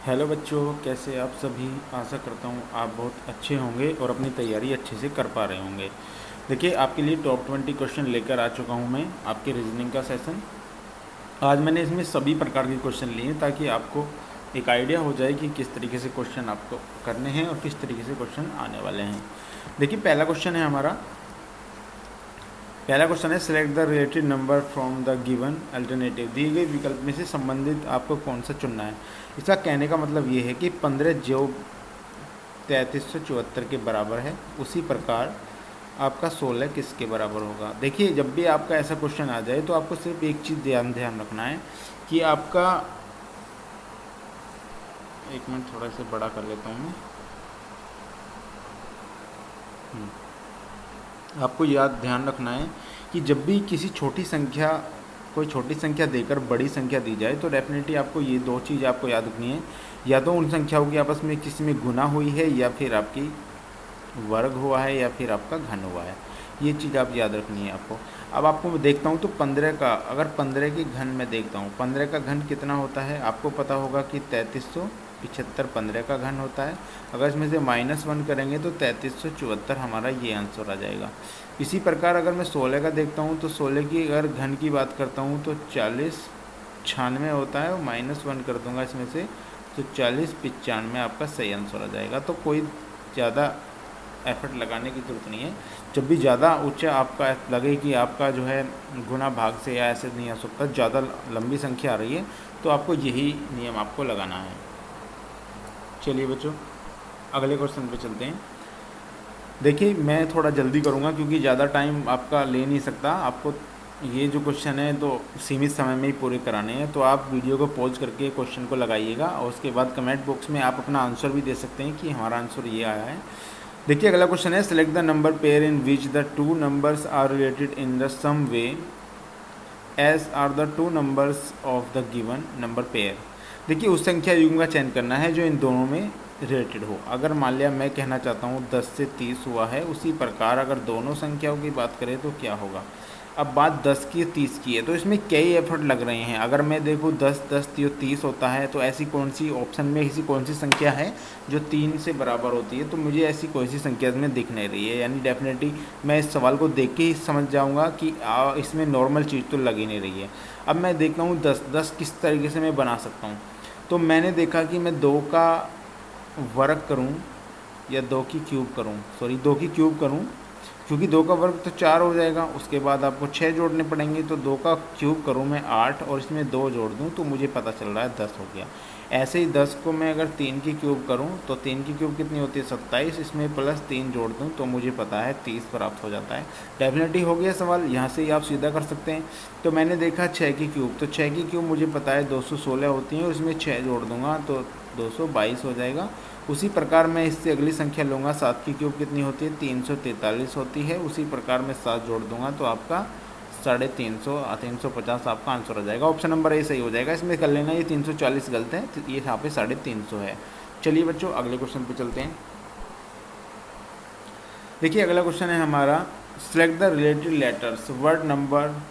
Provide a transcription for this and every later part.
Hello बच्चों, कैसे आप सभी। आशा करता हूँ आप बहुत अच्छे होंगे और अपनी तैयारी अच्छे से कर पा रहे होंगे। देखिए, आपके लिए टॉप 20 क्वेश्चन लेकर आ चुका हूँ मैं, आपके रीजनिंग का सेशन। आज मैंने इसमें सभी प्रकार के क्वेश्चन लिए हैं ताकि आपको एक आइडिया हो जाए कि किस तरीके से क्वेश्चन आपको करने हैं और किस तरीके से क्वेश्चन आने वाले हैं। देखिए, पहला क्वेश्चन है select the related number from the given alternative. दिए गए विकल्प में से संबंधित आपको कौन सा चुनना है। इसका कहने का मतलब ये है कि 15 जो 3374 के बराबर है, उसी प्रकार आपका 16 किसके बराबर होगा। देखिए, जब भी आपका ऐसा क्वेश्चन आ जाए तो आपको सिर्फ एक चीज़ ध्यान रखना है कि आपका, एक मिनट थोड़ा सा बड़ा कर लेता हूँ मैं। आपको ध्यान रखना है कि जब भी कोई छोटी संख्या देकर बड़ी संख्या दी जाए तो डेफिनेटली आपको ये दो चीज़ आपको याद रखनी है। या तो उन संख्याओं की आपस में किसी में गुना हुई है, या फिर आपकी वर्ग हुआ है, या फिर आपका घन हुआ है। ये चीज़ आप याद रखनी है आपको। अब आपको मैं देखता हूँ तो 15 का, अगर 15 के घन में देखता हूँ, 15 का घन कितना होता है आपको पता होगा कि 3375 15 का घन होता है। अगर इसमें से -1 करेंगे तो 3374 हमारा ये आंसर आ जाएगा। इसी प्रकार अगर मैं 16 का देखता हूँ तो 16 की अगर घन की बात करता हूँ तो 4096 होता है, और -1 कर दूंगा इसमें से तो 4095 आपका सही आंसर आ जाएगा। तो कोई ज़्यादा एफर्ट लगाने की ज़रूरत नहीं है। जब भी ज़्यादा ऊंचा आपका लगे कि आपका जो है गुना भाग से या ऐसे नहीं आ सकता, ज़्यादा लंबी संख्या आ रही है, तो आपको यही नियम आपको लगाना है। चलिए बच्चों, अगले क्वेश्चन पे चलते हैं। देखिए, मैं थोड़ा जल्दी करूँगा क्योंकि ज़्यादा टाइम आपका ले नहीं सकता। आपको ये जो क्वेश्चन है तो सीमित समय में ही पूरे कराने हैं, तो आप वीडियो को पॉज करके क्वेश्चन को लगाइएगा और उसके बाद कमेंट बॉक्स में आप अपना आंसर भी दे सकते हैं कि हमारा आंसर ये आया है। देखिए, अगला क्वेश्चन है select the number pair in which the two numbers are related in the same way as are the two numbers of the given number pair. देखिए, उस संख्या युग्म का चयन करना है जो इन दोनों में रिलेटेड हो। अगर मान लिया मैं कहना चाहता हूँ 10 से 30 हुआ है, उसी प्रकार अगर दोनों संख्याओं की बात करें तो क्या होगा। अब बात 10 की 30 की है, तो इसमें कई एफर्ट लग रहे हैं। अगर मैं देखूँ 10 10 30 होता है, तो ऐसी कौन सी ऑप्शन में ऐसी कौन सी संख्या है जो 3 से बराबर होती है, तो मुझे ऐसी कोई सी संख्या इसमें दिख नहीं रही है। यानी डेफिनेटली मैं इस सवाल को देख के ही समझ जाऊँगा कि इसमें नॉर्मल चीज़ तो लग ही नहीं रही है। अब मैं देखता हूँ 10 किस तरीके से मैं बना सकता हूँ। तो मैंने देखा कि मैं 2 का वर्ग करूं या 2 की क्यूब करूं, क्योंकि 2 का वर्ग तो 4 हो जाएगा। उसके बाद आपको 6 जोड़ने पड़ेंगे, तो 2 का क्यूब करूं मैं 8 और इसमें 2 जोड़ दूं तो मुझे पता चल रहा है 10 हो गया। ऐसे ही 10 को मैं अगर 3 की क्यूब करूं तो 3 की क्यूब कितनी होती है 27, इसमें प्लस 3 जोड़ दूं तो मुझे पता है 30 प्राप्त हो जाता है। डेफिनेटली हो गया सवाल, यहाँ से ही आप सीधा कर सकते हैं। तो मैंने देखा 6 की क्यूब, तो 6 की क्यूब मुझे पता है 216 होती है, और इसमें 6 जोड़ दूंगा तो 222 हो जाएगा। उसी प्रकार मैं इससे अगली संख्या लूँगा, 7 की क्यूब कितनी होती है 343 होती है। उसी प्रकार मैं 7 जोड़ दूंगा तो आपका 350 आपका आंसर हो जाएगा। ऑप्शन नंबर ए सही हो जाएगा। इसमें कर लेना, ये 340 गलत है, तो ये यहाँ पे 350 है। चलिए बच्चों, अगले क्वेश्चन पे चलते हैं। देखिए, अगला क्वेश्चन है हमारा select the related letters word number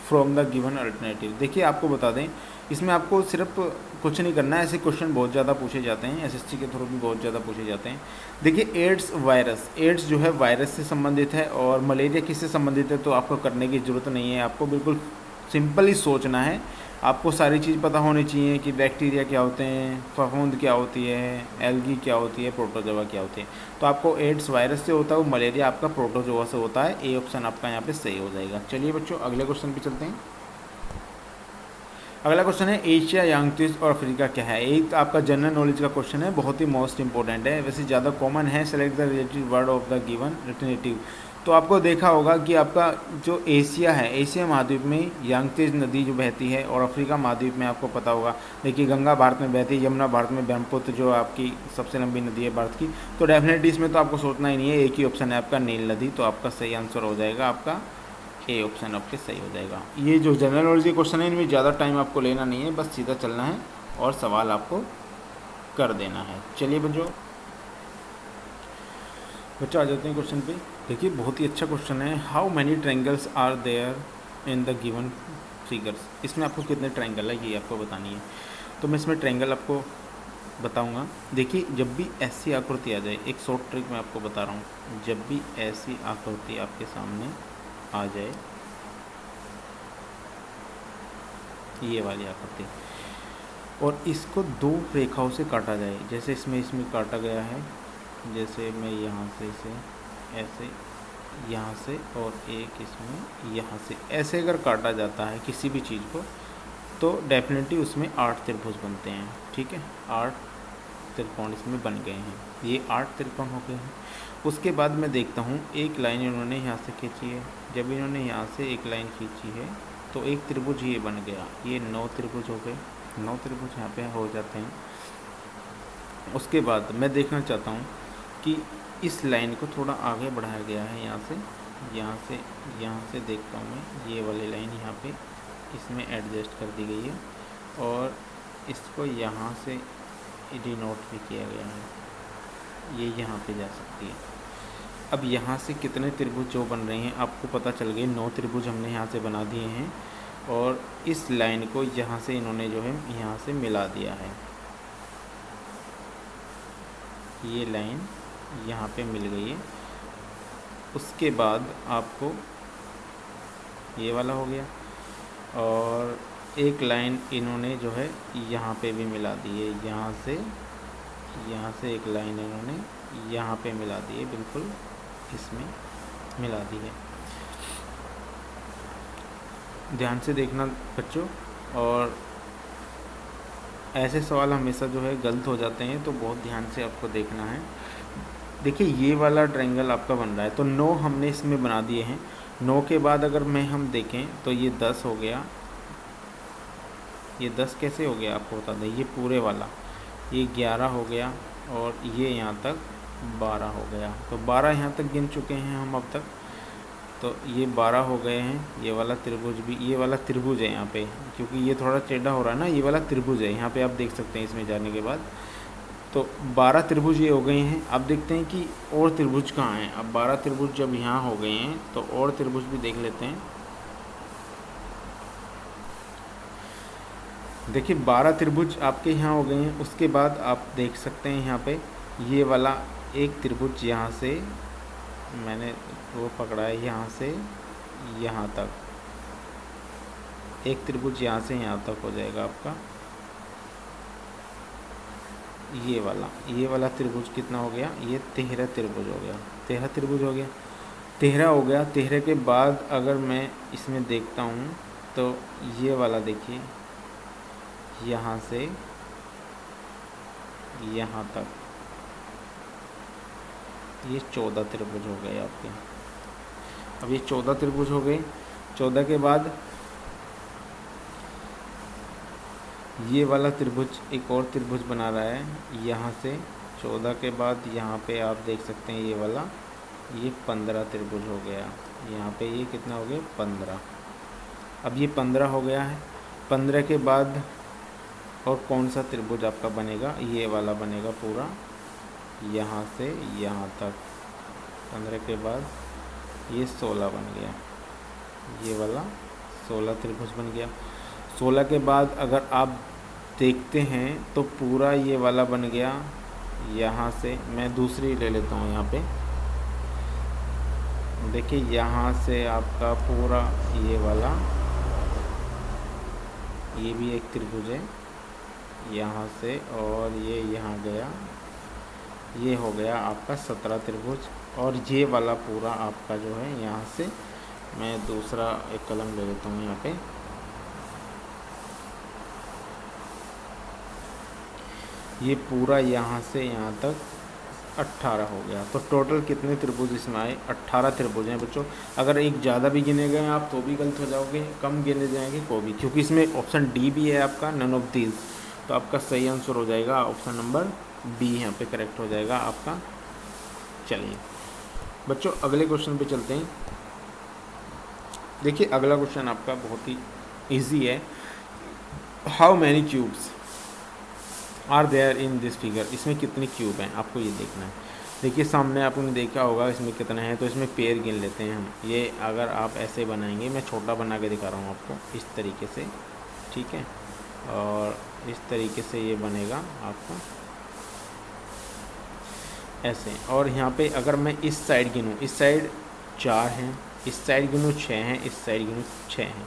from the given alternative. देखिए, आपको बता दें, इसमें आपको सिर्फ कुछ नहीं करना है। ऐसे क्वेश्चन बहुत ज़्यादा पूछे जाते हैं, एसएससी के थ्रू भी बहुत ज़्यादा पूछे जाते हैं। देखिए, एड्स जो है वायरस से संबंधित है, और मलेरिया किससे संबंधित है, तो आपको करने की ज़रूरत नहीं है। आपको बिल्कुल सिंपल ही सोचना है। आपको सारी चीज़ पता होनी चाहिए कि बैक्टीरिया क्या होते हैं, फफूंद क्या होती है, एल्गी क्या होती है, प्रोटोजोआ क्या होती है। तो आपको एड्स वायरस से होता है, वो मलेरिया आपका प्रोटोजोआ से होता है। ए ऑप्शन आपका यहाँ पे सही हो जाएगा। चलिए बच्चों, अगले क्वेश्चन पे चलते हैं। अगला क्वेश्चन है एशिया, यांगत्ज़ और अफ्रीका क्या है। एक आपका जनरल नॉलेज का क्वेश्चन है, बहुत ही मोस्ट इंपॉर्टेंट है, वैसे ज़्यादा कॉमन है। Select the related word of the given alternative. तो आपको देखा होगा कि आपका जो एशिया है, एशिया महाद्वीप में यांगत्ज़ नदी जो बहती है, और अफ्रीका महाद्वीप में आपको पता होगा, देखिए गंगा भारत में बहती है, यमुना भारत में, ब्रह्मपुत्र जो आपकी सबसे लंबी नदी है भारत की। तो डेफिनेटली इसमें तो आपको सोचना ही नहीं है, एक ही ऑप्शन है आपका नील नदी। तो आपका सही आंसर हो जाएगा आपका ए ऑप्शन आपके सही हो जाएगा। ये जो जनरल नॉलेज के क्वेश्चन है, इनमें ज़्यादा टाइम आपको लेना नहीं है, बस सीधा चलना है और सवाल आपको कर देना है। चलिए बच्चों आ जाते हैं क्वेश्चन पे। देखिए, बहुत ही अच्छा क्वेश्चन है। How many triangles are there in the given figures. इसमें आपको कितने ट्रायंगल है ये आपको बतानी है। तो मैं इसमें ट्रायंगल आपको बताऊंगा। देखिए जब भी ऐसी आकृति आ जाए, एक शॉर्ट ट्रिक मैं आपको बता रहा हूँ, जब भी ऐसी आकृति आपके सामने आ जाए, ये वाली आकृति, और इसको दो रेखाओं से काटा जाए, जैसे इसमें काटा गया है, जैसे मैं यहाँ से इसे ऐसे, यहाँ से, और एक इसमें यहाँ से, ऐसे अगर काटा जाता है किसी भी चीज़ को, तो डेफिनेटली उसमें 8 त्रिभुज बनते हैं। ठीक है, 8 त्रिकोण इसमें बन गए हैं, ये 8 त्रिकोण हो गए हैं। उसके बाद मैं देखता हूँ एक लाइन इन्होंने यहाँ से खींची है, जब इन्होंने यहाँ से एक लाइन खींची है तो एक त्रिभुज ये बन गया, ये 9 त्रिभुज हो गए, 9 त्रिभुज यहाँ पे हो जाते हैं। उसके बाद मैं देखना चाहता हूँ कि इस लाइन को थोड़ा आगे बढ़ाया गया है, यहाँ से देखता हूँ मैं, ये वाली लाइन यहाँ पे इसमें एडजस्ट कर दी गई है, और इसको यहाँ से डिनोट भी किया गया है, ये यहाँ पे जा सकती है। अब यहाँ से कितने त्रिभुज जो बन रहे हैं आपको पता चल गए, 9 त्रिभुज हमने यहाँ से बना दिए हैं, और इस लाइन को यहाँ से इन्होंने जो है यहाँ से मिला दिया है, ये लाइन यहाँ पे मिल गई है। उसके बाद आपको ये वाला हो गया, और एक लाइन इन्होंने जो है यहाँ पे भी मिला दी है, यहाँ से एक लाइन इन्होंने यहाँ पे मिला दी है, बिल्कुल इसमें मिला दी है। ध्यान से देखना बच्चों, और ऐसे सवाल हमेशा जो है गलत हो जाते हैं, तो बहुत ध्यान से आपको देखना है। देखिए ये वाला ट्रायंगल आपका बन रहा है, तो 9 हमने इसमें बना दिए हैं। 9 के बाद अगर हम देखें तो ये 10 हो गया, ये 10 कैसे हो गया आपको बता दें, ये पूरे वाला, ये 11 हो गया, और ये यहाँ तक 12 हो गया। तो 12 यहाँ तक गिन चुके हैं हम अब तक, तो ये 12 हो गए हैं। ये वाला त्रिभुज भी, ये वाला त्रिभुज है यहाँ पे, क्योंकि ये थोड़ा टेढ़ा हो रहा है ना, ये वाला त्रिभुज है, यहाँ पे आप देख सकते हैं इसमें जाने के बाद। तो 12 त्रिभुज ये हो गए हैं। अब देखते हैं कि और त्रिभुज कहाँ हैं। अब 12 त्रिभुज जब यहाँ हो गए हैं तो और त्रिभुज भी देख लेते हैं। देखिए 12 त्रिभुज आपके यहाँ हो गए हैं। उसके बाद आप देख सकते हैं यहाँ पे ये वाला एक त्रिभुज, यहाँ से मैंने वो पकड़ा है, यहाँ से यहाँ तक एक त्रिभुज, यहाँ से यहाँ तक हो जाएगा आपका। ये वाला त्रिभुज कितना हो गया, ये 13 त्रिभुज हो गया, 13 त्रिभुज हो गया, 13 हो गया। 13 के बाद अगर मैं इसमें देखता हूँ तो ये वाला देखिए, यहाँ से यहाँ तक ये 14 त्रिभुज हो गए आपके। अब ये 14 त्रिभुज हो गए। 14 के बाद ये वाला त्रिभुज एक और त्रिभुज बना रहा है यहाँ से। 14 के बाद यहाँ पे आप देख सकते हैं ये वाला, ये 15 त्रिभुज हो गया। यहाँ पे ये कितना हो गया, 15। अब ये 15 हो गया है। 15 के बाद और कौन सा त्रिभुज आपका बनेगा, ये वाला बनेगा पूरा, यहाँ से यहाँ तक। 15 के बाद ये 16 बन गया, ये वाला 16 त्रिभुज बन गया। 16 के बाद अगर आप देखते हैं तो पूरा ये वाला बन गया। यहाँ से मैं दूसरी ले लेता हूँ, यहाँ पे देखिए, यहाँ से आपका पूरा ये वाला, ये भी एक त्रिभुज है यहाँ से, और ये यहाँ गया, ये हो गया आपका 17 त्रिभुज। और ये वाला पूरा आपका जो है यहाँ से, मैं दूसरा एक कलम ले लेता हूँ यहाँ पे, ये पूरा यहाँ से यहाँ तक 18 हो गया। तो टोटल कितने त्रिभुज इसमें आए, 18 त्रिभुज हैं बच्चों। अगर एक ज़्यादा भी गिने गए आप तो भी गलत हो जाओगे, कम गिने जाएंगे को भी, क्योंकि इसमें ऑप्शन डी भी है आपका, नन ऑफ दीज। तो आपका सही आंसर हो जाएगा ऑप्शन नंबर बी, यहाँ पे करेक्ट हो जाएगा आपका। चलिए बच्चों अगले क्वेश्चन पे चलते हैं। देखिए अगला क्वेश्चन आपका बहुत ही ईजी है। How many cubes are there in this figure, इसमें कितने क्यूब हैं आपको ये देखना है। देखिए सामने आपने देखा होगा इसमें कितने हैं, तो इसमें पेयर गिन लेते हैं हम। ये अगर आप ऐसे बनाएंगे, मैं छोटा बना के दिखा रहा हूँ आपको इस तरीके से, ठीक है। और इस तरीके से ये बनेगा आपका ऐसे। और यहाँ पे अगर मैं इस साइड गिनूँ, इस साइड 4 हैं, इस साइड गिनूँ 6 हैं, इस साइड गिनूँ 6 हैं,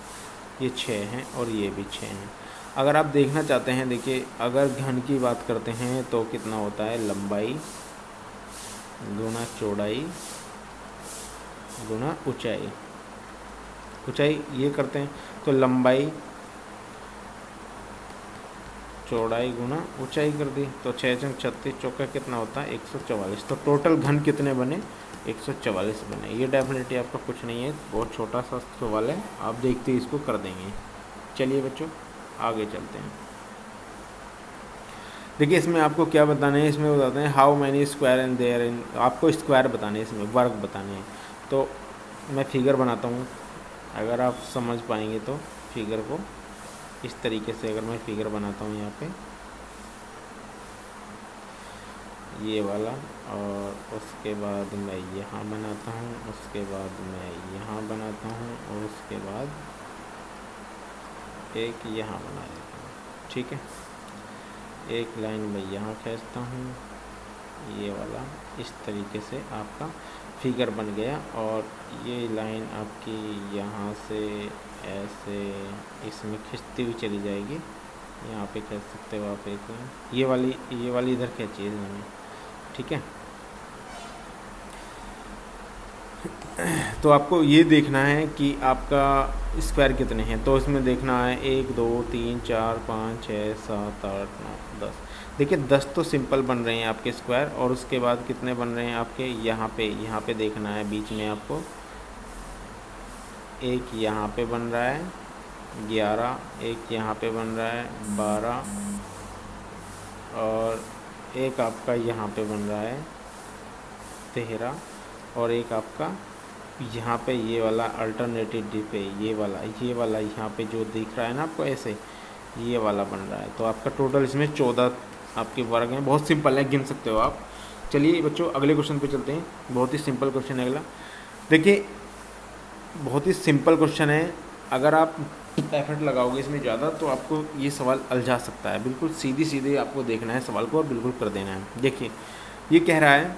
ये 6 हैं और ये भी 6 हैं। अगर आप देखना चाहते हैं, देखिए अगर घन की बात करते हैं तो कितना होता है, लंबाई गुना चौड़ाई गुना ऊंचाई। ऊंचाई ये करते हैं तो लंबाई चौड़ाई गुना ऊंचाई कर दी, तो 6 × 36 चौका कितना होता है 144। तो टोटल घन कितने बने, 144 बने। ये डेफिनेटली आपका कुछ नहीं है, बहुत छोटा सा सवाल है, आप देखते ही इसको कर देंगे। चलिए बच्चों आगे चलते हैं। देखिए इसमें आपको क्या बताना है, इसमें बताते हैं how many square and there in, आपको स्क्वायर बताने हैं, इसमें वर्ग बताने हैं। तो मैं फिगर बनाता हूँ, अगर आप समझ पाएंगे तो फिगर को इस तरीके से अगर मैं फिगर बनाता हूँ यहाँ पे ये वाला, और उसके बाद मैं यहाँ बनाता हूँ, उसके बाद मैं यहाँ बनाता हूँ, और उसके बाद एक यहाँ बना देता हूँ, ठीक है। एक लाइन मैं यहाँ खींचता हूँ, ये वाला इस तरीके से आपका फिगर बन गया। और ये लाइन आपकी यहाँ से ऐसे इसमें खिंचती हुई चली जाएगी, यहाँ पे खींच सकते हो आप एक, ये वाली इधर खींचिए मैंने, ठीक है। तो आपको ये देखना है कि आपका स्क्वायर कितने हैं, तो इसमें देखना है 1 2 3 4 5 6 7 8 9 10। देखिए 10 तो सिंपल बन रहे हैं आपके स्क्वायर, और उसके बाद कितने बन रहे हैं आपके यहाँ पे देखना है बीच में आपको, एक यहाँ पे बन रहा है 11, एक यहाँ पे बन रहा है 12, और एक आपका यहाँ पे बन रहा है 13, और एक आपका यहाँ पे ये वाला अल्टरनेटिव पे ये वाला यहाँ पे जो दिख रहा है ना आपको ऐसे, ये वाला बन रहा है। तो आपका टोटल इसमें 14 आपके वर्ग हैं। बहुत सिंपल है, गिन सकते हो आप। चलिए बच्चों अगले क्वेश्चन पे चलते हैं। बहुत ही सिंपल क्वेश्चन है अगला। देखिए बहुत ही सिंपल क्वेश्चन है, अगर आप एफर्ट लगाओगे इसमें ज़्यादा तो आपको ये सवाल उलझा सकता है। बिल्कुल सीधी आपको देखना है सवाल को और बिल्कुल कर देना है। देखिए ये कह रहा है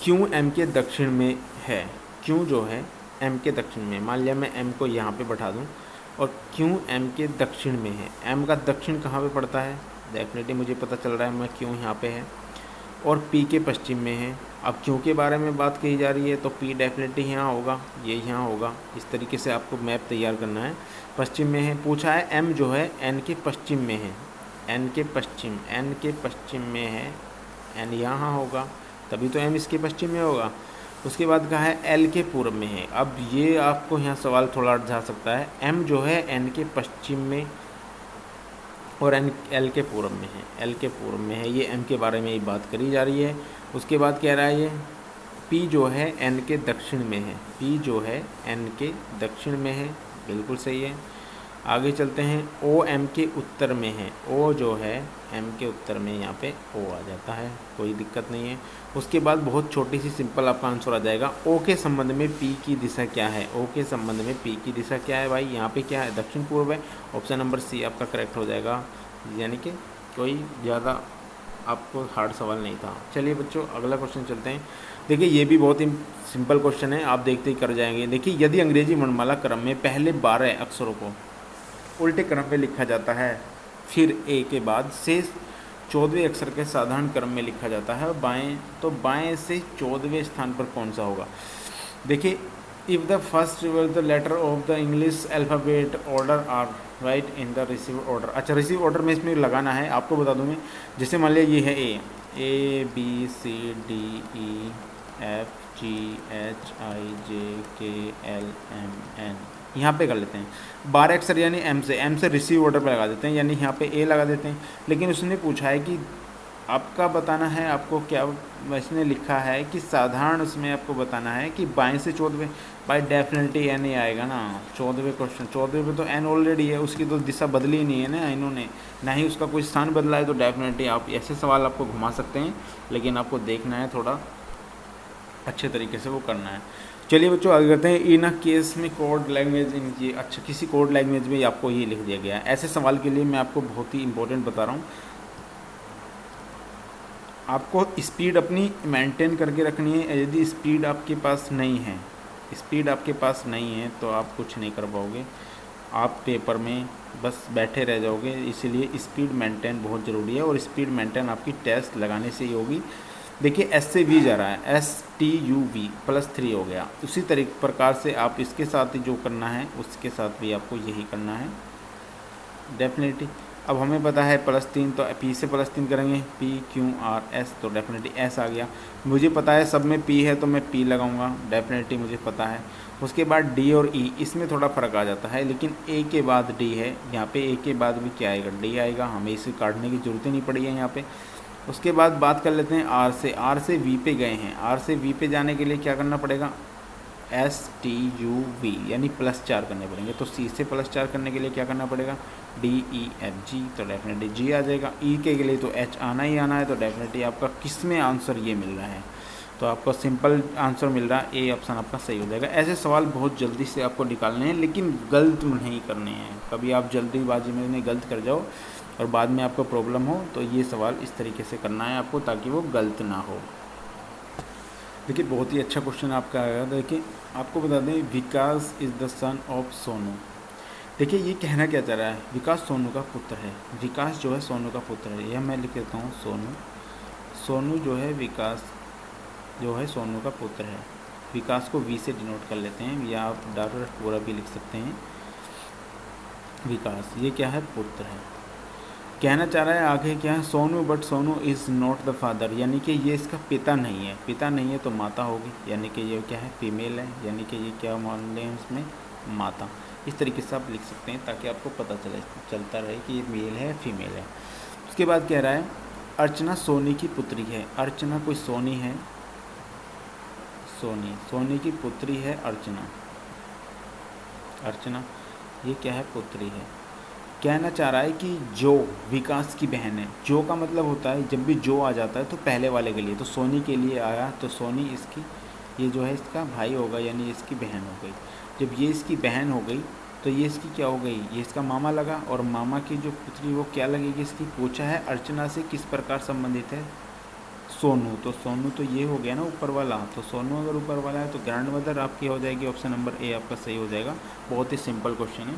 क्यों एम के दक्षिण में है, क्यों जो है एम के दक्षिण में, मान लिया मैं एम को यहाँ पे बैठा दूँ, और क्यों एम के दक्षिण में है। एम का दक्षिण कहाँ पे पड़ता है, डेफिनेटली मुझे पता चल रहा है मैं क्यों यहाँ पे है, और पी के पश्चिम में है। अब क्यों के बारे में बात कही जा रही है तो पी डेफिनेटली यहाँ होगा, ये यहाँ होगा। इस तरीके से आपको मैप तैयार करना है। पश्चिम में है, पूछा है एम जो है एन के पश्चिम में है, एन के पश्चिम में है, एन यहाँ होगा तभी तो एम इसके पश्चिम में होगा। उसके बाद कहा है एल के पूर्व में है। अब ये आपको यहाँ सवाल थोड़ा उलझा सकता है, एम जो है एन के पश्चिम में और एल के पूर्व में है, एल के पूर्व में है, ये एम के बारे में ही बात करी जा रही है। उसके बाद कह रहा है ये पी जो है एन के दक्षिण में है, पी जो है एन के दक्षिण में है, बिल्कुल सही है। आगे चलते हैं, ओ एम के उत्तर में है, ओ जो है एम के उत्तर में, यहाँ पे ओ आ जाता है, कोई दिक्कत नहीं है। उसके बाद बहुत छोटी सी सिंपल आपका आंसर आ जाएगा, ओ के संबंध में पी की दिशा क्या है, ओ के संबंध में पी की दिशा क्या है भाई, यहाँ पे क्या है दक्षिण पूर्व है। ऑप्शन नंबर सी आपका करेक्ट हो जाएगा, यानी कि कोई ज़्यादा आपको हार्ड सवाल नहीं था। चलिए बच्चों अगला क्वेश्चन चलते हैं। देखिए ये भी बहुत ही सिंपल क्वेश्चन है, आप देखते ही कर जाएंगे। देखिए यदि अंग्रेजी वर्णमाला क्रम में पहले 12 अक्षरों को उल्टे क्रम में लिखा जाता है, फिर ए के बाद शेष 14वें अक्षर के साधारण क्रम में लिखा जाता है, बाएं से 14वें स्थान पर कौन सा होगा। देखिए if the first the letter of the English alphabet order are right in the reverse order. अच्छा रिसीव ऑर्डर में इसमें लगाना है, आपको बता दूँ मैं, जैसे मान लिया ये है A B C D E F G H I J K L M N, यहाँ पे कर लेते हैं 12 अक्षर यानी एम से रिसीव ऑर्डर पे लगा देते हैं, यानी यहाँ पे ए लगा देते हैं। लेकिन उसने पूछा है कि आपका बताना है, आपको क्या इसने लिखा है कि साधारण, उसमें आपको बताना है कि बाएं से 14वें, बाई डेफिनेटली एन ही आएगा ना। 14वें क्वेश्चन, 14वें पे तो एन ऑलरेडी है, उसकी तो दिशा बदली ही नहीं है ना इन्होंने, ना ही उसका कोई स्थान बदला है। तो डेफिनेटली आप ऐसे सवाल आपको घुमा सकते हैं, लेकिन आपको देखना है थोड़ा अच्छे तरीके से वो करना है। चलिए बच्चों आगे करते हैं। इन केस में कोड लैंग्वेज इन ये अच्छा किसी कोड लैंग्वेज में आपको ये लिख दिया गया है। ऐसे सवाल के लिए मैं आपको बहुत ही इंपॉर्टेंट बता रहा हूँ, आपको स्पीड अपनी मेंटेन करके रखनी है। यदि स्पीड आपके पास नहीं है, स्पीड आपके पास नहीं है तो आप कुछ नहीं कर पाओगे, आप पेपर में बस बैठे रह जाओगे। इसीलिए स्पीड मेंटेन बहुत ज़रूरी है और स्पीड मेंटेन आपकी टेस्ट लगाने से ही होगी। देखिए एस से वी जा रहा है, STUV +3 हो गया। उसी प्रकार से आप इसके साथ ही जो करना है उसके साथ भी आपको यही करना है डेफिनेटली। अब हमें पता है +3 तो P से +3 करेंगे, PQRS तो डेफिनेटली S आ गया। मुझे पता है सब में P है तो मैं P लगाऊंगा, डेफिनेटली मुझे पता है। उसके बाद D और E, इसमें थोड़ा फ़र्क आ जाता है, लेकिन A के बाद D है, यहाँ पे A के बाद भी क्या आएगा, D आएगा। हमें इसे काटने की ज़रूरत ही नहीं पड़ी है यहाँ पे। उसके बाद बात कर लेते हैं R से V पे गए हैं। R से V पे जाने के लिए क्या करना पड़ेगा, STUV यानी +4 करने पड़ेंगे। तो C से +4 करने के लिए क्या करना पड़ेगा, DEFG तो डेफिनेटली G आ जाएगा। E के लिए तो H आना ही आना है, तो डेफिनेटली आपका किस में आंसर ये मिल रहा है, तो आपको सिंपल आंसर मिल रहा है, A ऑप्शन आपका सही हो जाएगा। ऐसे सवाल बहुत जल्दी से आपको निकालने हैं, लेकिन गलत नहीं करने हैं। कभी आप जल्दीबाजी में गलत कर जाओ और बाद में आपको प्रॉब्लम हो, तो ये सवाल इस तरीके से करना है आपको ताकि वो गलत ना हो। देखिए बहुत ही अच्छा क्वेश्चन आपका आएगा। देखिए आपको बता दें, Vikas is the son of Sonu. देखिए ये कहना क्या चाह रहा है, विकास सोनू का पुत्र है। विकास जो है सोनू का पुत्र है, यह मैं लिख देता हूँ सोनू। सोनू जो है विकास जो है सोनू का पुत्र है। विकास को V से डिनोट कर लेते हैं, या आप डायरेक्ट पूरा भी लिख सकते हैं। विकास ये क्या है, पुत्र है। कहना चाह रहा है आगे क्या है, Sonu but Sonu is not the father, यानी कि ये इसका पिता नहीं है। पिता नहीं है तो माता होगी, यानी कि ये क्या है, फीमेल है, यानी कि ये क्या मान लें इसमें, माता। इस तरीके से आप लिख सकते हैं ताकि आपको पता चलता रहे कि ये मेल है फीमेल है। उसके बाद कह रहा है अर्चना सोनी की पुत्री है। अर्चना कोई सोनी है, सोनी की पुत्री है अर्चना। अर्चना ये क्या है, पुत्री है। कहना चाह रहा है कि जो विकास की बहन है। जो का मतलब होता है जब भी जो आ जाता है तो पहले वाले के लिए, तो सोनी के लिए आया तो सोनी इसकी, ये जो है इसका भाई होगा, यानी इसकी बहन हो गई। जब ये इसकी बहन हो गई तो ये इसकी क्या हो गई, ये इसका मामा लगा। और मामा की जो पुत्री वो क्या लगेगी इसकी। पूछा है अर्चना से किस प्रकार संबंधित है, सोनू। तो सोनू तो ये हो गया ना ऊपर वाला, तो सोनू अगर ऊपर वाला है तो ग्रैंड मदर आपकी हो जाएगी। ऑप्शन नंबर A आपका सही हो जाएगा। बहुत ही सिंपल क्वेश्चन है,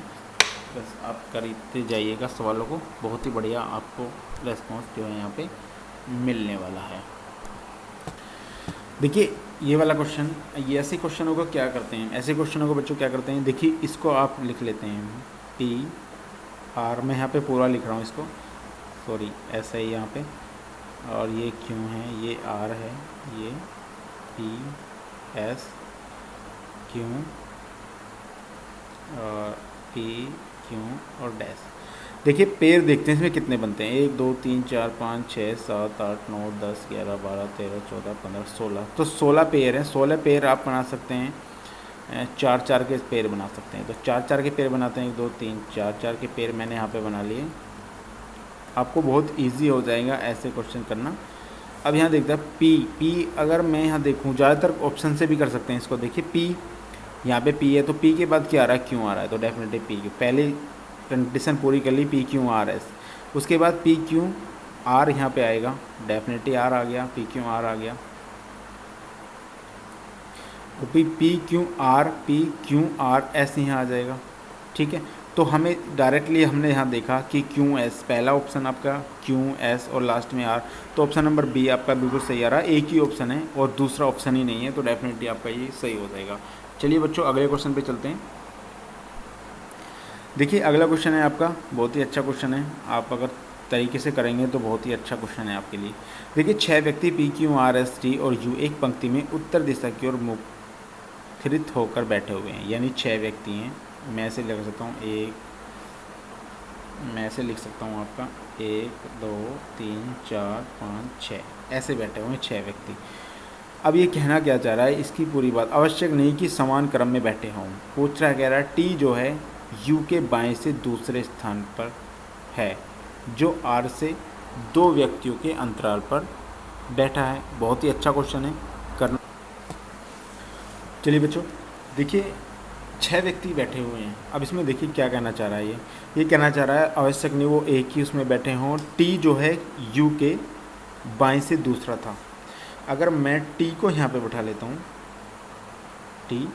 बस आप करते जाइएगा सवालों को, बहुत ही बढ़िया आपको रेस्पॉन्स जो है यहाँ पे मिलने वाला है। देखिए ये वाला क्वेश्चन, ये ऐसे क्वेश्चनों को क्या करते हैं, ऐसे क्वेश्चनों को बच्चों क्या करते हैं, देखिए इसको आप लिख लेते हैं PR, मैं यहाँ पे पूरा लिख रहा हूँ इसको, सॉरी ऐसा ही यहाँ पे, और ये क्यों है, ये R है, ये PS क्यों और P क्यों और डैश। देखिए पेड़ देखते हैं इसमें कितने बनते हैं, 1 2 3 4 5 6 7 8 9 10 11 12 13 14 15 16, तो 16 पेड़ हैं। 16 पेड़ आप बना सकते हैं, 4 के पेड़ बना सकते हैं। तो 4 के पेड़ बनाते हैं, 1 2 3 4 के पेड़ मैंने यहाँ पे बना लिए। आपको बहुत इजी हो जाएगा ऐसे क्वेश्चन करना। अब यहाँ देखते हैं P अगर मैं यहाँ देखूँ, ज़्यादातर ऑप्शन से भी कर सकते हैं इसको। देखिए P यहाँ पे P है तो P के बाद क्या आ रहा है, क्यों आ रहा है, तो डेफिनेटली P की पहले कंडीशन पूरी कर ली, PQRS। उसके बाद PQR यहाँ पे आएगा, डेफिनेटली R आ गया, PQR आ गया। तो PQRS यहाँ आ जाएगा, ठीक है। तो हमें डायरेक्टली हमने यहाँ देखा कि QS पहला ऑप्शन आपका QS और लास्ट में R, तो ऑप्शन नंबर B आपका बिल्कुल सही आ रहा है। एक ही ऑप्शन है और दूसरा ऑप्शन ही नहीं है, तो डेफिनेटली आपका ये सही हो जाएगा। चलिए बच्चों अगले क्वेश्चन पे चलते हैं। देखिए अगला क्वेश्चन है आपका, बहुत ही अच्छा क्वेश्चन है, आप अगर तरीके से करेंगे तो बहुत ही अच्छा क्वेश्चन है आपके लिए। देखिए 6 व्यक्ति PQRS T और U एक पंक्ति में उत्तर दिशा की ओर मुखरित होकर बैठे हुए हैं, यानी 6 व्यक्ति हैं। मैं ऐसे लिख सकता हूँ मैं ऐसे लिख सकता हूँ आपका 1 2 3 4 5 6 ऐसे बैठे हुए हैं 6 व्यक्ति। अब ये कहना क्या चाह रहा है, इसकी पूरी बात, आवश्यक नहीं कि समान क्रम में बैठे हों। पूछ रहा कह रहा है T जो है U के बाएं से दूसरे स्थान पर है, जो R से 2 व्यक्तियों के अंतराल पर बैठा है। बहुत ही अच्छा क्वेश्चन है, करना। चलिए बच्चों, देखिए 6 व्यक्ति बैठे हुए हैं। अब इसमें देखिए क्या कहना चाह रहा है ये कहना चाह रहा है आवश्यक नहीं वो एक ही उसमें बैठे हों। टी जो है यू के बाएं से दूसरा था। अगर मैं टी को यहाँ पे बैठा लेता हूँ, टी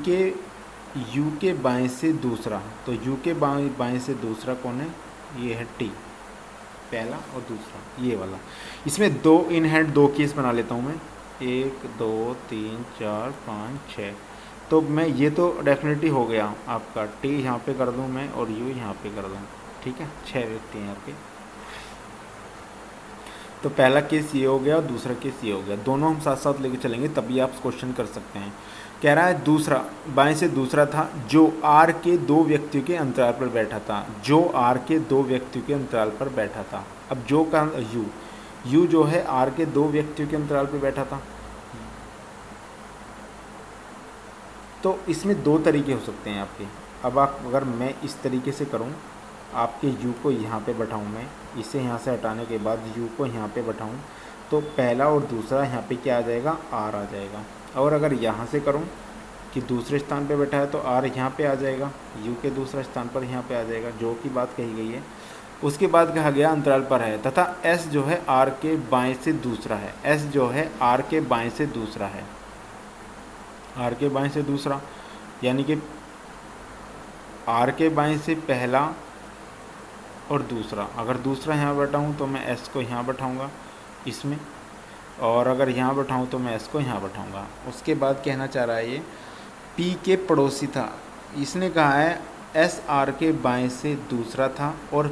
के यू के बाएं से दूसरा, तो यू के बाएं से दूसरा कौन है? ये है टी, पहला और दूसरा ये वाला। इसमें 2 इन हैंड 2 केस बना लेता हूँ मैं, 1 2 3 4 5 6। तो मैं ये तो डेफिनेटली हो गया आपका, टी यहाँ पे कर दूँ मैं और यू यहाँ पे कर दूँ, ठीक है। 6 व्यक्ति हैं यहाँ पे। तो पहला केस ये हो गया और दूसरा केस ये हो गया, दोनों हम साथ साथ लेके चलेंगे तभी आप क्वेश्चन कर सकते हैं। कह रहा है दूसरा बाएं से दूसरा था जो आर के 2 व्यक्तियों के अंतराल पर बैठा था, जो आर के 2 व्यक्तियों के अंतराल पर बैठा था। अब जो का यू जो है आर के 2 व्यक्तियों के अंतराल पर बैठा था। तो इसमें 2 तरीके हो सकते हैं आपके। अब आप अगर मैं इस तरीके से करूं, आपके u को यहाँ पे बैठाऊँ, मैं इसे यहाँ से हटाने के बाद u को यहाँ पे बैठाऊँ, तो पहला और दूसरा यहाँ पे क्या आ जाएगा? r आ जाएगा। और अगर यहाँ से करूँ कि दूसरे स्थान पे बैठा है तो r यहाँ पे आ जाएगा, u के दूसरा स्थान पर यहाँ पे आ जाएगा, जो की बात कही गई है। उसके बाद कहा गया अंतराल पर है तथा s जो है r के बाएँ से दूसरा है, s जो है r के बाएँ से दूसरा है, r के बाएँ से दूसरा, यानी कि r के बाएँ से पहला और दूसरा। अगर दूसरा यहाँ बैठाऊँ तो मैं s को यहाँ बैठाऊँगा इसमें, और अगर यहाँ बैठाऊँ तो मैं s को यहाँ बैठाऊँगा। उसके बाद कहना चाह रहा है ये p के पड़ोसी था। इसने कहा है s r के बाएं से दूसरा था और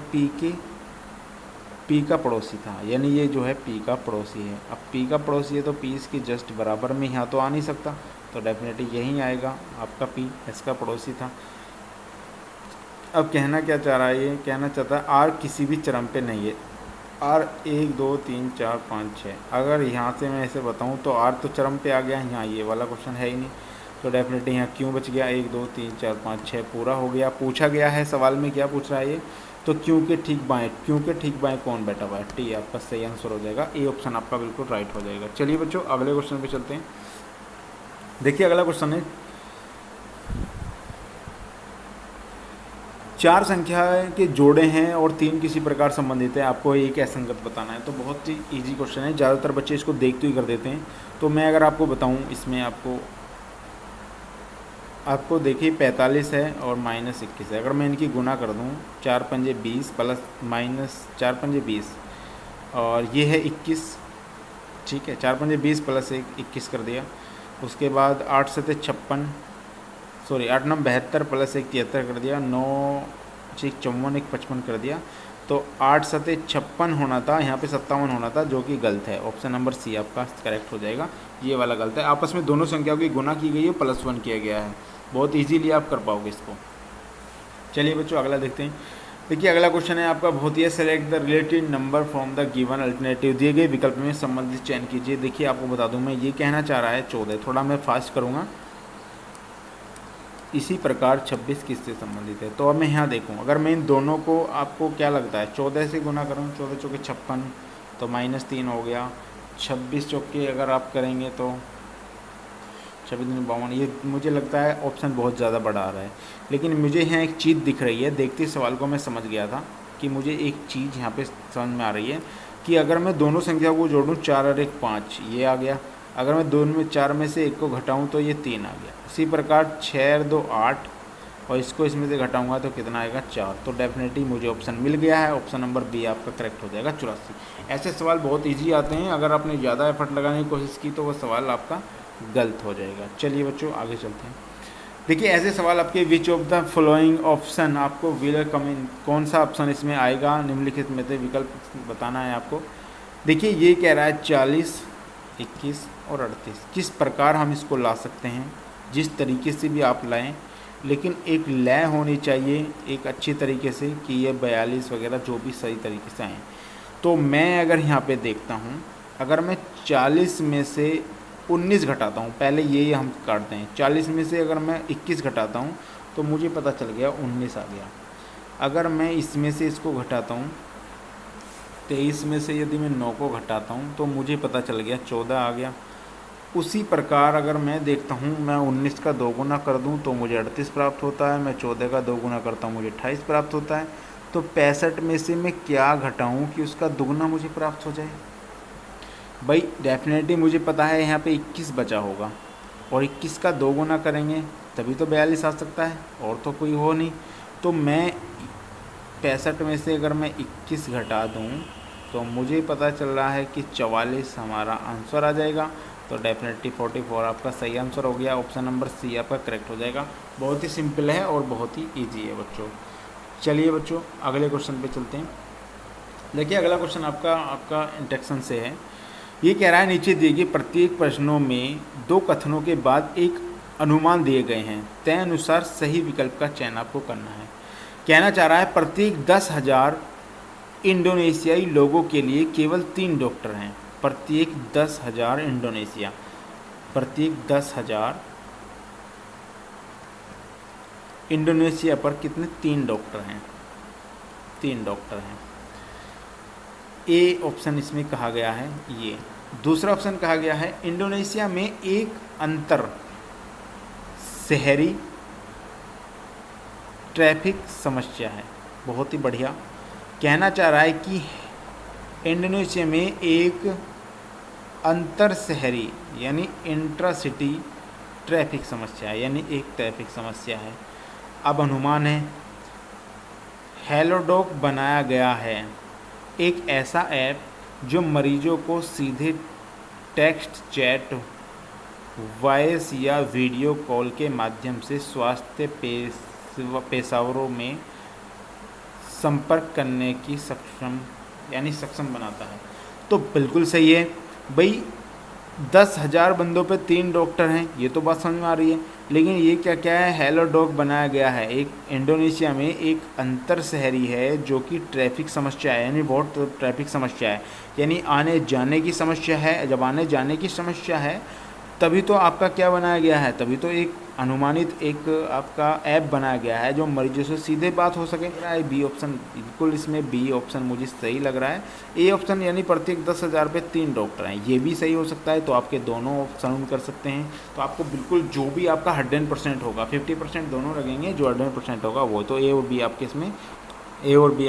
p का पड़ोसी था, यानी ये जो है p का पड़ोसी है। अब p का पड़ोसी है तो p इसके जस्ट बराबर में यहाँ तो आ नहीं सकता, तो डेफिनेटली यही आएगा आपका p, s का पड़ोसी था। अब कहना क्या चाह रहा है ये? कहना चाहता है आर किसी भी चरम पे नहीं है। आर 1 2 3 4 5 6, अगर यहाँ से मैं ऐसे बताऊँ तो आर तो चरम पे आ गया, यहाँ ये वाला क्वेश्चन है ही नहीं, तो डेफिनेटली यहाँ क्यों बच गया? 1 2 3 4 5 6 पूरा हो गया। पूछा गया है सवाल में, क्या पूछ रहा है ये? तो क्यों के ठीक बाएँ, क्यों के ठीक बाएँ कौन बैठा हुआ है? टी आपका सही आंसर हो जाएगा, ए ऑप्शन आपका बिल्कुल राइट हो जाएगा। चलिए बच्चों अगले क्वेश्चन पर चलते हैं। देखिए अगला क्वेश्चन है 4 संख्या के जोड़े हैं और 3 किसी प्रकार संबंधित है, आपको एक असंगत बताना है। तो बहुत ही इजी क्वेश्चन है, ज़्यादातर बच्चे इसको देखते ही कर देते हैं। तो मैं अगर आपको बताऊं इसमें आपको देखिए 45 है और -21 है। अगर मैं इनकी गुना कर दूं 4 पंजे 20 प्लस माइनस 4 पंजे 20 और ये है 21, ठीक है। 4 पंजे 20 प्लस 1 21 कर दिया। उसके बाद 8 7 56, सॉरी 8 9 72 प्लस 1 73 कर दिया, 9 6 54 1 55 कर दिया। तो 8 7 56 होना था, यहाँ पे 57 होना था, जो कि गलत है। ऑप्शन नंबर सी आपका करेक्ट हो जाएगा, ये वाला गलत है। आपस में दोनों संख्याओं की गुना की गई है, +1 किया गया है। बहुत इजीली आप कर पाओगे इसको। चलिए बच्चों अगला देखते हैं। देखिए अगला क्वेश्चन है आपका बहुत ही, select the related number from the given alternative, दिए गए विकल्प में संबंधित चयन कीजिए। देखिए आपको बता दूं मैं, ये कहना चाह रहा है 14, थोड़ा मैं फास्ट करूँगा। इसी प्रकार 26 किससे संबंधित है? तो अब मैं यहाँ देखूँ, अगर मैं इन दोनों को, आपको क्या लगता है 14 से गुना करूँ, 14 चौके 56 तो -3 हो गया। 26 चौके अगर आप करेंगे तो 26 52, ये मुझे लगता है ऑप्शन बहुत ज़्यादा बड़ा आ रहा है। लेकिन मुझे यहाँ एक चीज़ दिख रही है, देखते सवाल को मैं समझ गया था कि मुझे एक चीज़ यहाँ पे समझ में आ रही है कि अगर मैं दोनों संख्या को जोड़ूँ 4 और 1 5, ये आ गया। अगर मैं दोनों में 4 में से 1 को घटाऊँ तो ये 3 आ गया। इसी प्रकार 6 और 2 8 और इसको इसमें से घटाऊंगा तो कितना आएगा? 4। तो डेफिनेटली मुझे ऑप्शन मिल गया है, ऑप्शन नंबर बी आपका करेक्ट हो जाएगा, 84। ऐसे सवाल बहुत इजी आते हैं, अगर आपने ज़्यादा एफर्ट लगाने की कोशिश की तो वो सवाल आपका गलत हो जाएगा। चलिए बच्चों आगे चलते हैं। देखिए ऐसे सवाल आपके which of the following option, आपको विल कम इन, कौन सा ऑप्शन इसमें आएगा निम्नलिखित में से विकल्प बताना है आपको। देखिए ये कह रहा है 40 21 और 38, किस प्रकार हम इसको ला सकते हैं? जिस तरीके से भी आप लाएं, लेकिन एक लय होनी चाहिए एक अच्छी तरीके से कि ये 42 वगैरह जो भी सही तरीके से आएँ। तो मैं अगर यहाँ पे देखता हूँ, अगर मैं 40 में से 19 घटाता हूँ, पहले ये हम काटते हैं, 40 में से अगर मैं 21 घटाता हूँ तो मुझे पता चल गया 19 आ गया। अगर मैं इसमें से इसको घटाता हूँ 23 में से यदि मैं 9 को घटाता हूँ तो मुझे पता चल गया 14 आ गया। उसी प्रकार अगर मैं देखता हूँ, मैं 19 का 2 गुना कर दूँ तो मुझे 38 प्राप्त होता है, मैं 14 का 2 गुना करता हूँ मुझे 28 प्राप्त होता है। तो 65 में से मैं क्या घटाऊँ कि उसका दुगना मुझे प्राप्त हो जाए? भाई डेफिनेटली मुझे पता है यहाँ पे 21 बचा होगा, और 21 का 2 गुना करेंगे तभी तो 42 आ सकता है, और तो कोई हो नहीं। तो मैं 65 में से अगर मैं 21 घटा दूँ तो मुझे पता चल रहा है कि 44 हमारा आंसर आ जाएगा। तो डेफिनेटली 44 आपका सही आंसर हो गया। ऑप्शन नंबर सी आपका करेक्ट हो जाएगा। बहुत ही सिंपल है और बहुत ही ईजी है बच्चों। चलिए बच्चों अगले क्वेश्चन पे चलते हैं। देखिए अगला क्वेश्चन आपका इंट्रैक्शन से है। ये कह रहा है नीचे दिए गए प्रत्येक प्रश्नों में 2 कथनों के बाद एक अनुमान दिए गए हैं, तय अनुसार सही विकल्प का चयन आपको करना है। कहना चाह रहा है प्रत्येक 10,000 इंडोनेशियाई लोगों के लिए केवल 3 डॉक्टर हैं। प्रत्येक 10,000 इंडोनेशिया पर कितने? 3 डॉक्टर हैं। 3 डॉक्टर हैं। ए ऑप्शन इसमें कहा गया है ये। दूसरा ऑप्शन कहा गया है इंडोनेशिया में एक अंतर शहरी ट्रैफिक समस्या है। बहुत ही बढ़िया। कहना चाह रहा है कि इंडोनेशिया में एक अंतर शहरी यानी इंट्रा सिटी ट्रैफिक समस्या है, यानी एक ट्रैफिक समस्या है। अब अनुमान है हेलोडॉक बनाया गया है, एक ऐसा ऐप जो मरीजों को सीधे टेक्स्ट, चैट, वॉइस या वीडियो कॉल के माध्यम से स्वास्थ्य पेशावरों में संपर्क करने की सक्षम बनाता है। तो बिल्कुल सही है भाई। 10,000 बंदों पे 3 डॉक्टर हैं, ये तो बात समझ में आ रही है। लेकिन ये क्या है, हेलोडॉक बनाया गया है, एक इंडोनेशिया में एक अंतर शहरी है जो कि ट्रैफिक समस्या है, यानी बहुत ट्रैफिक समस्या है, यानी आने जाने की समस्या है। जब आने जाने की समस्या है तभी तो आपका क्या बनाया गया है, तभी तो एक अनुमानित एक आपका ऐप बनाया गया है जो मरीजों से सीधे बात हो सके। बी ऑप्शन बिल्कुल, इसमें बी ऑप्शन मुझे सही लग रहा है। ए ऑप्शन यानी प्रत्येक 10,000 पे 3 डॉक्टर हैं, ये भी सही हो सकता है। तो आपके दोनों ऑप्शन कर सकते हैं। तो आपको बिल्कुल जो भी आपका 100% होगा, 50% दोनों लगेंगे, जो 100% होगा वो। तो ए और बी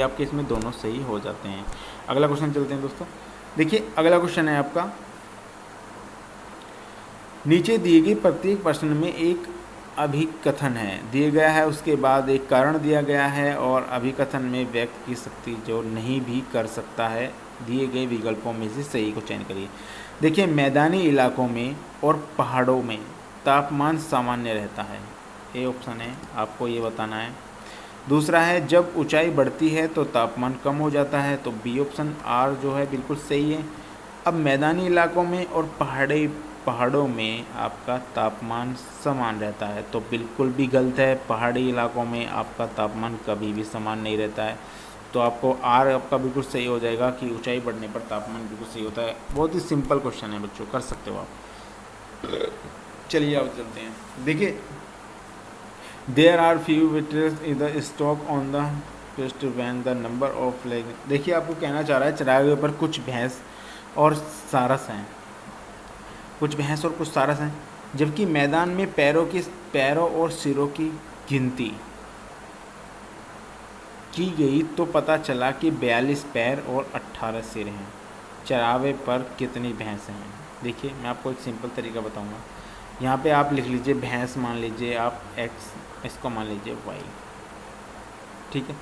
आपके इसमें दोनों सही हो जाते हैं। अगला क्वेश्चन चलते हैं दोस्तों। देखिए अगला क्वेश्चन है आपका, नीचे दिए गए प्रत्येक प्रश्न में एक अभिकथन है दिया गया है, उसके बाद एक कारण दिया गया है, और अभिकथन में व्यक्ति की शक्ति जो नहीं भी कर सकता है। दिए गए विकल्पों में से सही को चयन करिए। देखिए मैदानी इलाकों में और पहाड़ों में तापमान सामान्य रहता है, ए ऑप्शन है, आपको ये बताना है। दूसरा है जब ऊंचाई बढ़ती है तो तापमान कम हो जाता है, तो बी ऑप्शन आर जो है बिल्कुल सही है। अब मैदानी इलाकों में और पहाड़ों में आपका तापमान समान रहता है, तो बिल्कुल भी गलत है। पहाड़ी इलाकों में आपका तापमान कभी भी समान नहीं रहता है। तो आपको आर आपका बिल्कुल सही हो जाएगा कि ऊंचाई बढ़ने पर तापमान बिल्कुल सही होता है। बहुत ही सिंपल क्वेश्चन है बच्चों, कर सकते हो आप। चलिए अब चलते हैं। देखिए there are few witness in the stock on the paste when the number of leg. देखिए आपको कहना चाह रहा है चराए हुए पर कुछ भैंस और सारस हैं, कुछ भैंस और कुछ सारस हैं, जबकि मैदान में पैरों और सिरों की गिनती की गई तो पता चला कि 42 पैर और 18 सिर हैं। चरावे पर कितनी भैंसें हैं? देखिए मैं आपको एक सिंपल तरीका बताऊंगा। यहाँ पे आप लिख लीजिए भैंस, मान लीजिए आप x, इसको मान लीजिए y, ठीक है।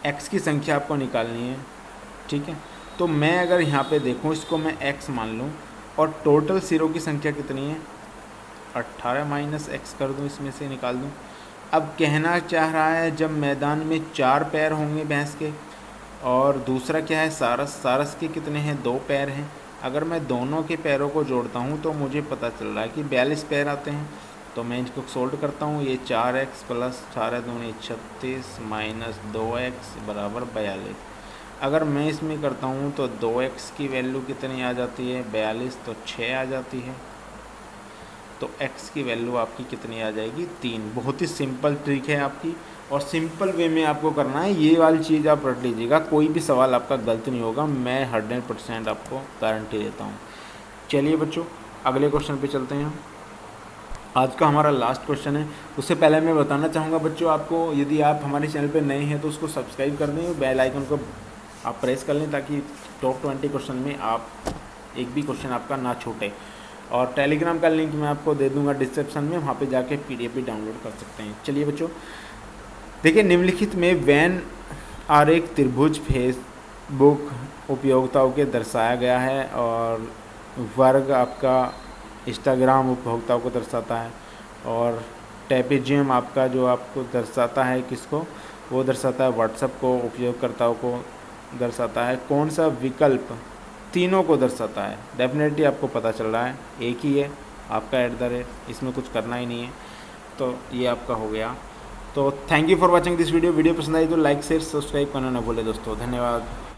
x की संख्या आपको निकालनी है, ठीक है। तो मैं अगर यहाँ पे देखूँ, इसको मैं x मान लूँ, और टोटल सिरों की संख्या कितनी है? 18 माइनस x कर दूँ, इसमें से निकाल दूँ। अब कहना चाह रहा है जब मैदान में 4 पैर होंगे भैंस के, और दूसरा क्या है सारस के कितने हैं? 2 पैर हैं। अगर मैं दोनों के पैरों को जोड़ता हूँ तो मुझे पता चल रहा है कि 42 पैर आते हैं। तो मैं इसको सोल्व करता हूँ, ये 4x प्लस 18 दूनी 36 माइनस 2x बराबर 42। अगर मैं इसमें करता हूँ तो 2x की वैल्यू कितनी आ जाती है? 42, तो 6 आ जाती है। तो x की वैल्यू आपकी कितनी आ जाएगी? 3। बहुत ही सिंपल ट्रिक है आपकी, और सिंपल वे में आपको करना है। ये वाली चीज़ आप रट लीजिएगा, कोई भी सवाल आपका गलत नहीं होगा, मैं 100% आपको गारंटी देता हूँ। चलिए बच्चों अगले क्वेश्चन पे चलते हैं। आज का हमारा लास्ट क्वेश्चन है। उससे पहले मैं बताना चाहूँगा बच्चों आपको, यदि आप हमारे चैनल पे नए हैं तो उसको सब्सक्राइब कर दें, बेल आइकन को आप प्रेस कर लें ताकि टॉप 20 क्वेश्चन में आप एक भी क्वेश्चन आपका ना छूटे। और टेलीग्राम का लिंक मैं आपको दे दूँगा डिस्क्रिप्शन में, वहाँ पे जाके PDF भी डाउनलोड कर सकते हैं। चलिए बच्चों देखिए, निम्नलिखित में वेन आरेख त्रिभुज फेसबुक उपयोगिताओं के दर्शाया गया है, और वर्ग आपका इंस्टाग्राम उपभोक्ताओं को दर्शाता है, और ट्रेपेजियम आपका जो आपको दर्शाता है किसको, वो दर्शाता है व्हाट्सएप को, उपयोगकर्ताओं को दर्शाता है। कौन सा विकल्प तीनों को दर्शाता है? डेफिनेटली आपको पता चल रहा है एक ही है आपका @ इसमें कुछ करना ही नहीं है। तो ये आपका हो गया। तो thank you for watching this video. Video पसंद आई तो लाइक शेयर सब्सक्राइब करना ना भूले दोस्तों। धन्यवाद।